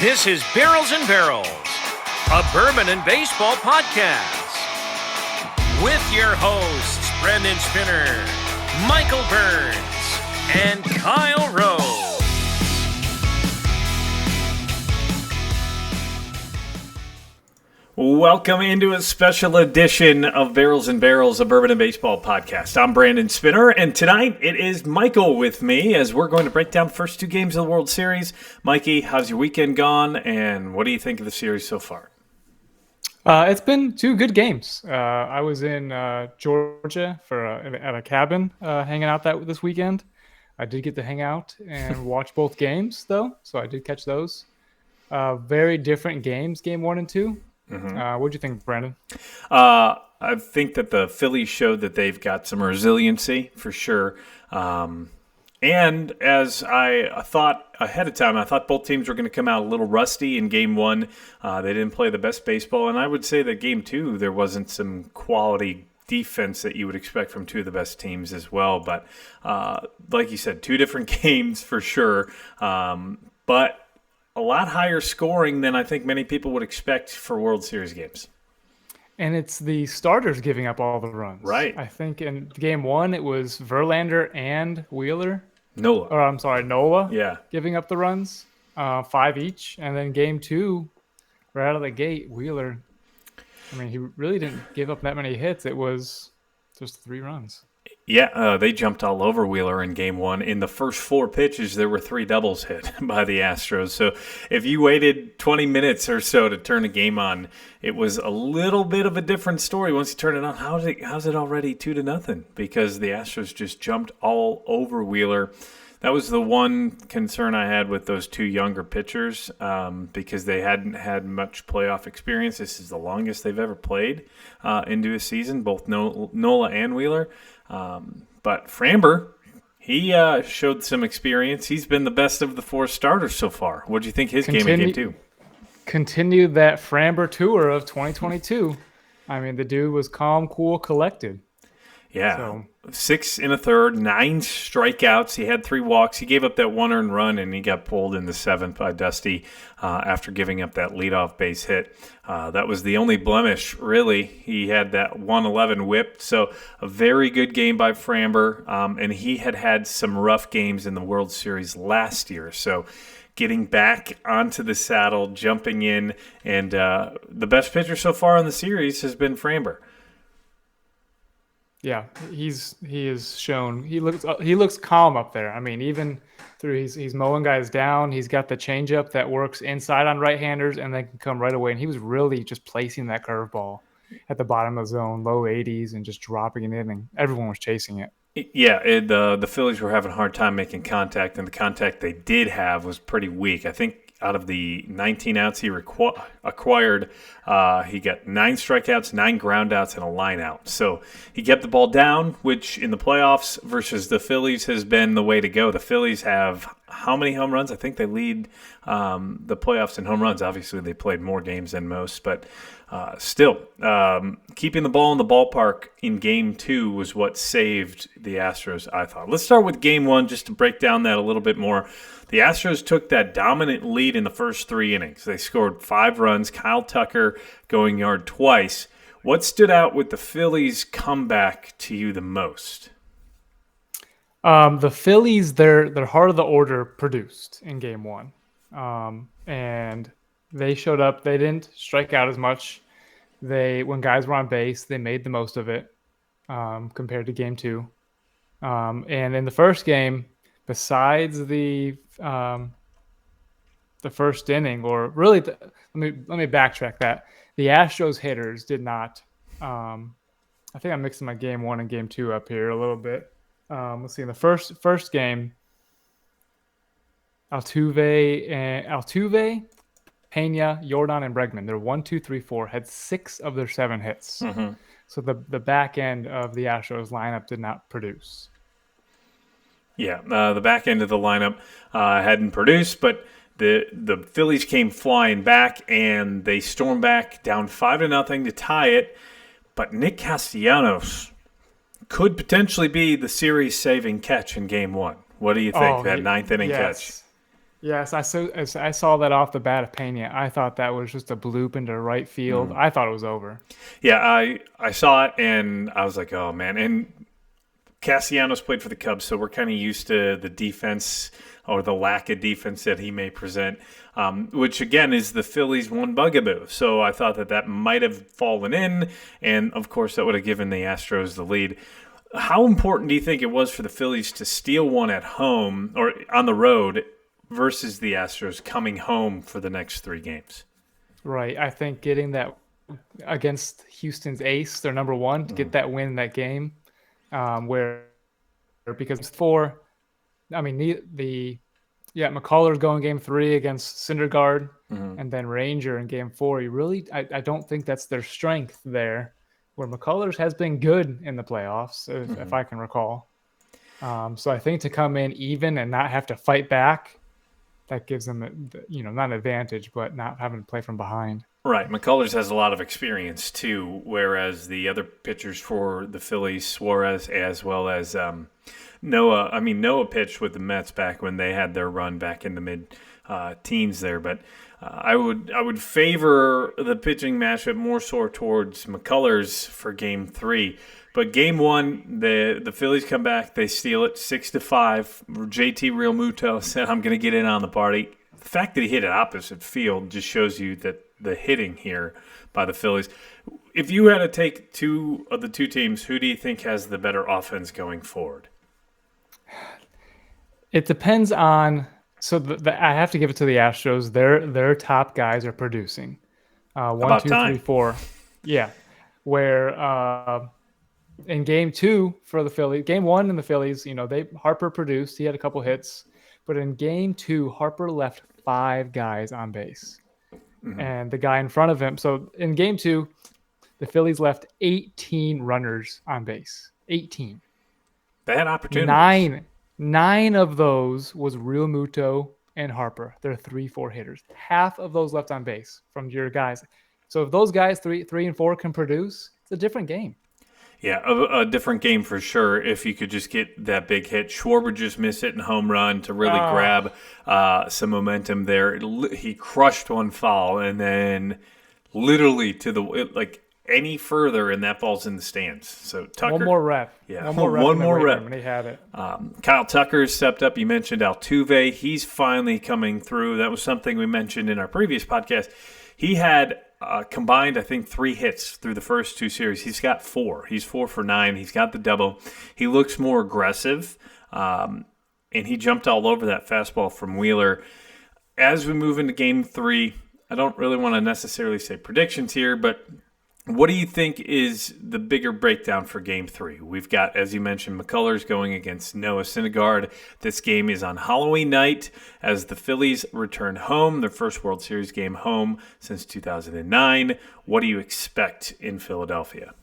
This is Barrels and Barrels, a bourbon and baseball podcast. With your hosts, Brendan Spinner, Michael Burns, and Kyle Rose. Welcome into a special edition of Barrels and Barrels, a bourbon and baseball podcast. I'm Brandon Spinner, and tonight it is Michael with me as we're going to break down the first two games of the World Series. Mikey, how's your weekend gone, and what do you think of the series so far? It's been two good games. I was in Georgia at a cabin hanging out this weekend. I did get to hang out and watch both games, though, so I did catch those. Very different games, game 1 and 2. Mm-hmm. What do you think, Brandon? I think that the Phillies showed that they've got some resiliency for sure. And as I thought ahead of time, I thought both teams were going to come out a little rusty in Game 1. They didn't play the best baseball. And I would say that Game 2, there wasn't some quality defense that you would expect from two of the best teams as well. But like you said, two different games for sure. But a lot higher scoring than I think many people would expect for World Series games. And it's the starters giving up all the runs. Right. I think in Game 1, it was Verlander and Wheeler. Nola. Yeah. Giving up the runs, 5 each. And then Game 2, right out of the gate, Wheeler, he really didn't give up that many hits. It was just 3 runs. Yeah, they jumped all over Wheeler in Game 1. In the first 4 pitches, there were 3 doubles hit by the Astros. So if you waited 20 minutes or so to turn the game on, it was a little bit of a different story. Once you turn it on, how's it already 2-0? Because the Astros just jumped all over Wheeler. That was the one concern I had with those 2 younger pitchers because they hadn't had much playoff experience. This is the longest they've ever played into a season, both Nola and Wheeler. But Framber, he showed some experience. He's been the best of the 4 starters so far. What do you think his game in Game 2? Continued that Framber tour of 2022. The dude was calm, cool, collected. Yeah, 6 1/3, 9 strikeouts. He had 3 walks. He gave up that 1 earned run, and he got pulled in the 7th by Dusty after giving up that leadoff base hit. That was the only blemish, really. He had that 111 whipped, so a very good game by Framber. And he had some rough games in the World Series last year, so getting back onto the saddle, jumping in, and the best pitcher so far in the series has been Framber. Yeah, he has shown he looks calm up there. Even through he's mowing guys down. He's got the changeup that works inside on right-handers and then can come right away. And he was really just placing that curveball at the bottom of the zone, low 80s, and just dropping it in, and everyone was chasing it. Yeah, the Phillies were having a hard time making contact, and the contact they did have was pretty weak. I think out of the 19 outs he acquired, he got 9 strikeouts, 9 groundouts, and a line out. So he kept the ball down, which in the playoffs versus the Phillies has been the way to go. The Phillies have how many home runs? I think they lead the playoffs in home runs. Obviously, they played more games than most, but still, keeping the ball in the ballpark in Game 2 was what saved the Astros, I thought. Let's start with Game 1 just to break down that a little bit more. The Astros took that dominant lead in the first 3 innings. They scored 5 runs, Kyle Tucker going yard twice. What stood out with the Phillies' comeback to you the most? The Phillies, their heart of the order produced in Game 1. And they showed up. They didn't strike out as much. When guys were on base, they made the most of it compared to Game 2. And in the first game, besides the first inning, or really, let me backtrack that. The Astros hitters did not. I think I'm mixing my Game 1 and Game 2 up here a little bit. Let's see. In the first game, Altuve, Pena, Jordan, and Bregman. They're 1, 2, 3, 4. Had 6 of their 7 hits. Mm-hmm. So the back end of the Astros lineup did not produce. Yeah, the back end of the lineup hadn't produced, but the Phillies came flying back, and they stormed back down 5-0 to tie it. But Nick Castellanos could potentially be the series-saving catch in Game 1. What do you think, that ninth inning catch? Yes, I saw that off the bat of Pena. I thought that was just a bloop into right field. I thought it was over. Yeah, I saw it and I was like, oh man. And Castellanos played for the Cubs, so we're kind of used to the defense or the lack of defense that he may present, which again is the Phillies' one bugaboo. So I thought that might have fallen in, and of course that would have given the Astros the lead. How important do you think it was for the Phillies to steal one at home or on the road versus the Astros coming home for the next 3 games? Right. I think getting that against Houston's ace, their number one, to get that win in that game, where because 4, I mean McCullers going game 3 against Syndergaard, and then Ranger in game 4. I don't think that's their strength there. Where McCullers has been good in the playoffs, if I can recall. So I think to come in even and not have to fight back, that gives them, not an advantage, but not having to play from behind. Right. McCullers has a lot of experience, too, whereas the other pitchers for the Phillies, Suarez, as well as Noah. I mean, Noah pitched with the Mets back when they had their run back in the mid-teens there, but I would favor the pitching matchup more so towards McCullers for Game 3. But Game 1, the Phillies come back, they steal it 6-5. JT Realmuto said, "I'm going to get in on the party." The fact that he hit it opposite field just shows you that the hitting here by the Phillies. If you had to take 2 of the 2 teams, who do you think has the better offense going forward? It depends on. So I have to give it to the Astros. Their top guys are producing. 1, 2, 3, 4. Yeah. Where in game 2 for the Phillies, game 1 in the Phillies, Harper produced. He had a couple hits, but in game 2, Harper left 5 guys on base, and the guy in front of him. So in game 2, the Phillies left 18 runners on base. 18. Bad opportunities. 9 of those was Realmuto and Harper. They're 3-4 hitters. Half of those left on base from your guys. So if those guys 3 and 4 can produce, it's a different game. Yeah, a different game for sure. If you could just get that big hit, Schwarber just missed it in home run to really grab some momentum there. He crushed one foul, and then literally any further, and that ball's in the stands. So Tucker, one more rep. Yeah, one more rep. And he had it. Kyle Tucker stepped up. You mentioned Altuve. He's finally coming through. That was something we mentioned in our previous podcast. He had combined, I think, 3 hits through the first 2 series. He's got 4. He's 4 for 9. He's got the double. He looks more aggressive, and he jumped all over that fastball from Wheeler. As we move into Game 3, I don't really want to necessarily say predictions here, but what do you think is the bigger breakdown for Game 3? We've got, as you mentioned, McCullers going against Noah Syndergaard. This game is on Halloween night as the Phillies return home, their first World Series game home since 2009. What do you expect in Philadelphia?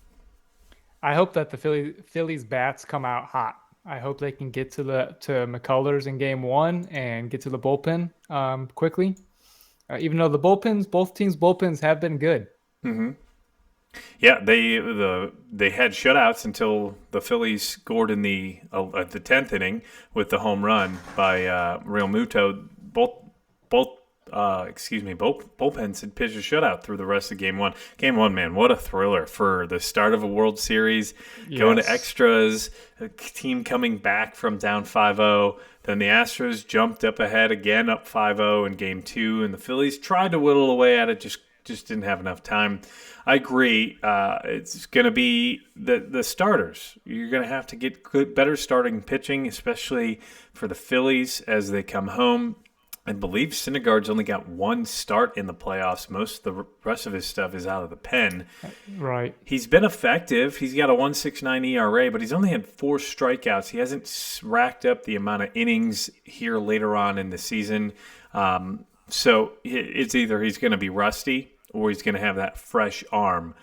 I hope that the Phillies bats come out hot. I hope they can get to McCullers in Game 1 and get to the bullpen quickly. Even though both teams' bullpens have been good. Mm-hmm. Yeah, they had shutouts until the Phillies scored in the 10th inning with the home run by Realmuto. Both bullpens had pitched a shutout through the rest of Game 1. Game 1, man, what a thriller for the start of a World Series. Yes. Going to extras, a team coming back from down 5-0. Then the Astros jumped up ahead again, up 5-0 in Game 2, and the Phillies tried to whittle away at it, just didn't have enough time. I agree. It's going to be the starters. You're going to have to get better starting pitching, especially for the Phillies as they come home. I believe Syndergaard's only got 1 start in the playoffs. Most of the rest of his stuff is out of the pen. Right. He's been effective. He's got a 1.69 ERA, but he's only had 4 strikeouts. He hasn't racked up the amount of innings here later on in the season. So it's either he's going to be rusty or he's going to have that fresh arm.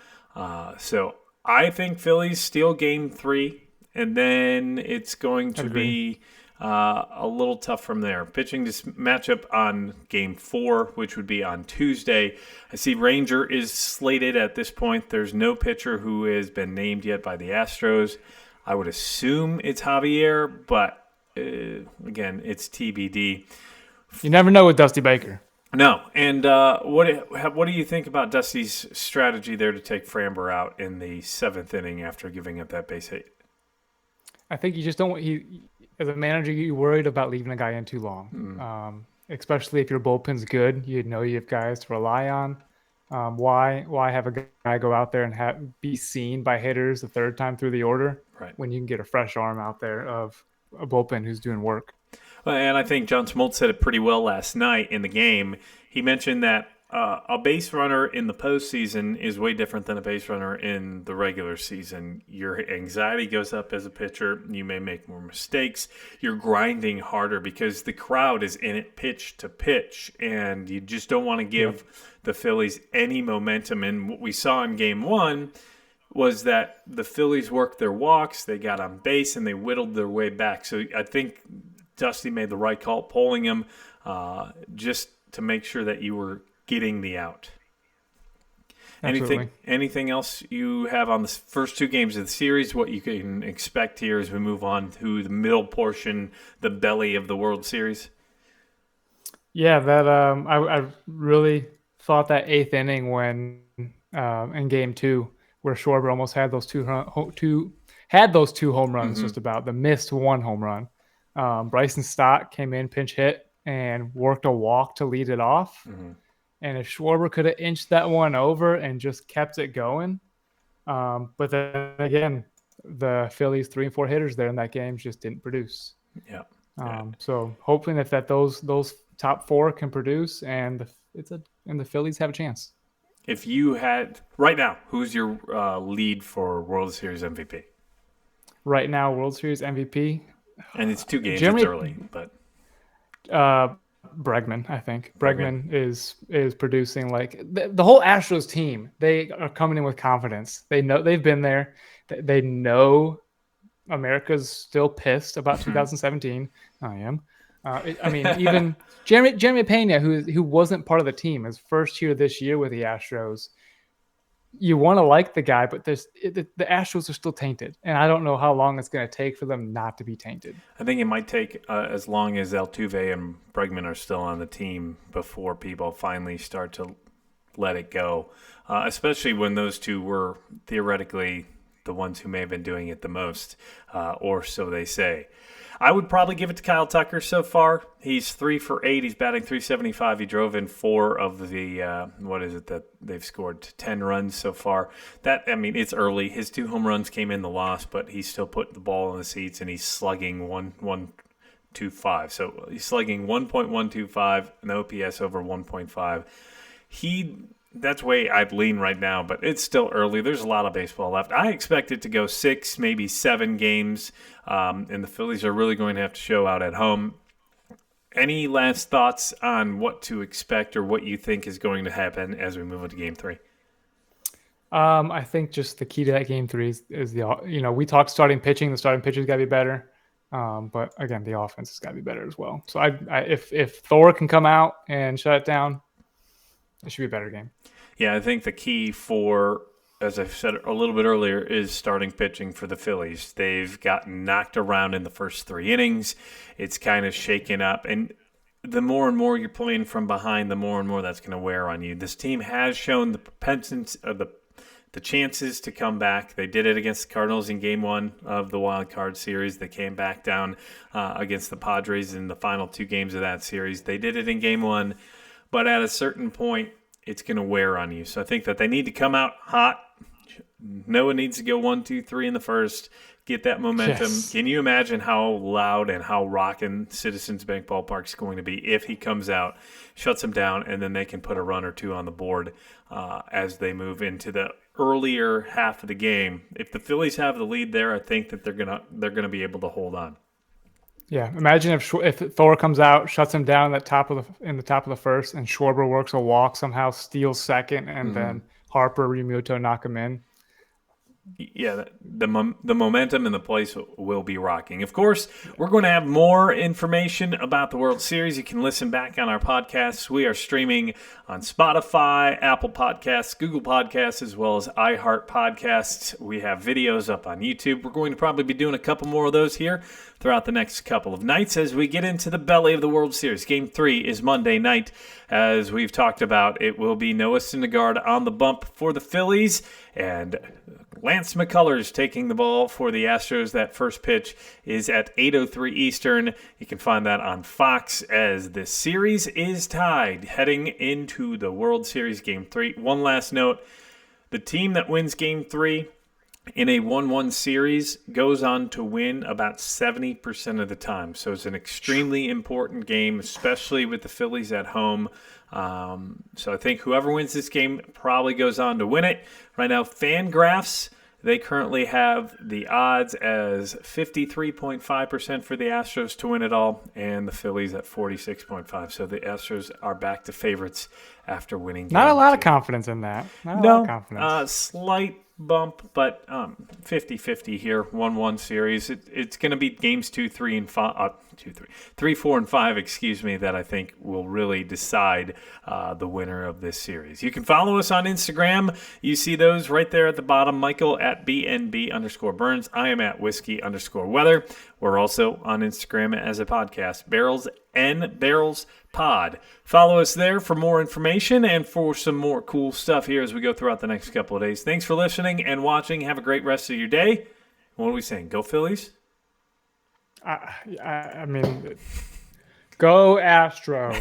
So I think Phillies steal Game 3, and then it's going to be a little tough from there. Pitching this matchup on Game 4, which would be on Tuesday. I see Ranger is slated at this point. There's no pitcher who has been named yet by the Astros. I would assume it's Javier, but again, it's TBD. You never know with Dusty Baker. No. And what do you think about Dusty's strategy there to take Framber out in the 7th inning after giving up that base hit? I think you just don't. As a manager, you're worried about leaving a guy in too long, especially if your bullpen's good. You know you have guys to rely on. Why have a guy go out there and be seen by hitters the third time through the order Right. when you can get a fresh arm out there of a bullpen who's doing work? And I think John Smoltz said it pretty well last night in the game. He mentioned that a base runner in the postseason is way different than a base runner in the regular season. Your anxiety goes up as a pitcher. You may make more mistakes. You're grinding harder because the crowd is in it pitch to pitch, and you just don't want to give the Phillies any momentum. And what we saw in Game 1 was that the Phillies worked their walks, they got on base, and they whittled their way back. So I think Dusty made the right call, pulling him just to make sure that you were getting the out. Absolutely. Anything else you have on the first 2 games of the series, what you can expect here as we move on to the middle portion, the belly of the World Series? Yeah, that I really thought that 8th inning when in Game 2 where Schwarber almost had those two home runs, just about the missed 1 home run. Bryson Stott came in, pinch hit, and worked a walk to lead it off. And if Schwarber could have inched that one over and just kept it going, but then again, the Phillies 3 and 4 hitters there in that game just didn't produce. Yeah. So hoping that those top 4 can produce, and the Phillies have a chance. If you had right now, who's your lead for World Series MVP? Right now, World Series MVP. And it's 2 games. It's early, but Bregman, I think. Bregman is producing like the whole Astros team. They are coming in with confidence. They know they've been there. They know America's still pissed about 2017. I am. I mean, even Jeremy Pena, who wasn't part of the team, his first year this year with the Astros. You want to like the guy, but the Astros are still tainted, and I don't know how long it's going to take for them not to be tainted. I think it might take as long as Altuve and Bregman are still on the team before people finally start to let it go, especially when those two were theoretically the ones who may have been doing it the most, or so they say. I would probably give it to Kyle Tucker so far. He's 3 for 8. He's batting .375. He drove in 4 of the that they've scored 10 runs so far. It's early. His 2 home runs came in the loss, but he's still putting the ball in the seats, and he's slugging 1.125. So he's slugging 1.125, an OPS over 1.5. That's way I'd lean right now, but it's still early. There's a lot of baseball left. I expect it to go 6, maybe 7 games, and the Phillies are really going to have to show out at home. Any last thoughts on what to expect or what you think is going to happen as we move into Game 3? I think just the key to that Game 3 is we talked starting pitching. The starting pitcher's got to be better, but again, the offense has got to be better as well. So if Thor can come out and shut it down, it should be a better game. Yeah, I think the key for, as I said a little bit earlier, is starting pitching for the Phillies. They've gotten knocked around in the first 3 innings. It's kind of shaken up. And the more and more you're playing from behind, the more and more that's going to wear on you. This team has shown the propensity of the chances to come back. They did it against the Cardinals in Game 1 of the Wild Card Series. They came back down against the Padres in the final 2 games of that series. They did it in Game 1. But at a certain point, it's going to wear on you. So I think that they need to come out hot. Noah needs to go 1, 2, 3 in the first, get that momentum. Yes. Can you imagine how loud and how rocking Citizens Bank Ballpark is going to be if he comes out, shuts them down, and then they can put a run or 2 on the board as they move into the earlier half of the game? If the Phillies have the lead there, I think that they're gonna be able to hold on. Yeah, imagine if Thor comes out, shuts him down in the top of the first, and Schwarber works a walk, somehow steals second, and then Harper, Realmuto knock him in. Yeah, the momentum and the place will be rocking. Of course, we're going to have more information about the World Series. You can listen back on our podcasts. We are streaming on Spotify, Apple Podcasts, Google Podcasts, as well as iHeart Podcasts. We have videos up on YouTube. We're going to probably be doing a couple more of those here throughout the next couple of nights as we get into the belly of the World Series. Game 3 is Monday night. As we've talked about, it will be Noah Syndergaard on the bump for the Phillies, and Lance McCullers taking the ball for the Astros. That first pitch is at 8:03 Eastern. You can find that on Fox as the series is tied heading into the World Series Game 3. One last note, the team that wins Game 3 in a 1-1 series goes on to win about 70% of the time. So it's an extremely important game, especially with the Phillies at home. So I think whoever wins this game probably goes on to win it. Right now, Fangraphs, they currently have the odds as 53.5% for the Astros to win it all, and the Phillies at 46.5%. So the Astros are back to favorites after winning. Not a lot of two. confidence in that. Not a No, lot of confidence. Slight bump, but 50-50 here, 1-1 series. It's going to be games 2, 3, and 5, 3, 4, and 5, excuse me, that I think will really decide the winner of this series. You can follow us on Instagram. You see those right there at the bottom. Michael at BNB_Burns. I am at whiskey_weather. We're also on Instagram as a podcast, Barrels and Barrels Pod. Follow us there for more information and for some more cool stuff here as we go throughout the next couple of days. Thanks for listening and watching. Have a great rest of your day. What are we saying? Go Phillies? I mean, go Astros.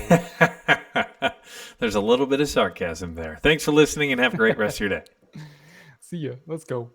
There's a little bit of sarcasm there. Thanks for listening and have a great rest of your day. See ya. Let's go.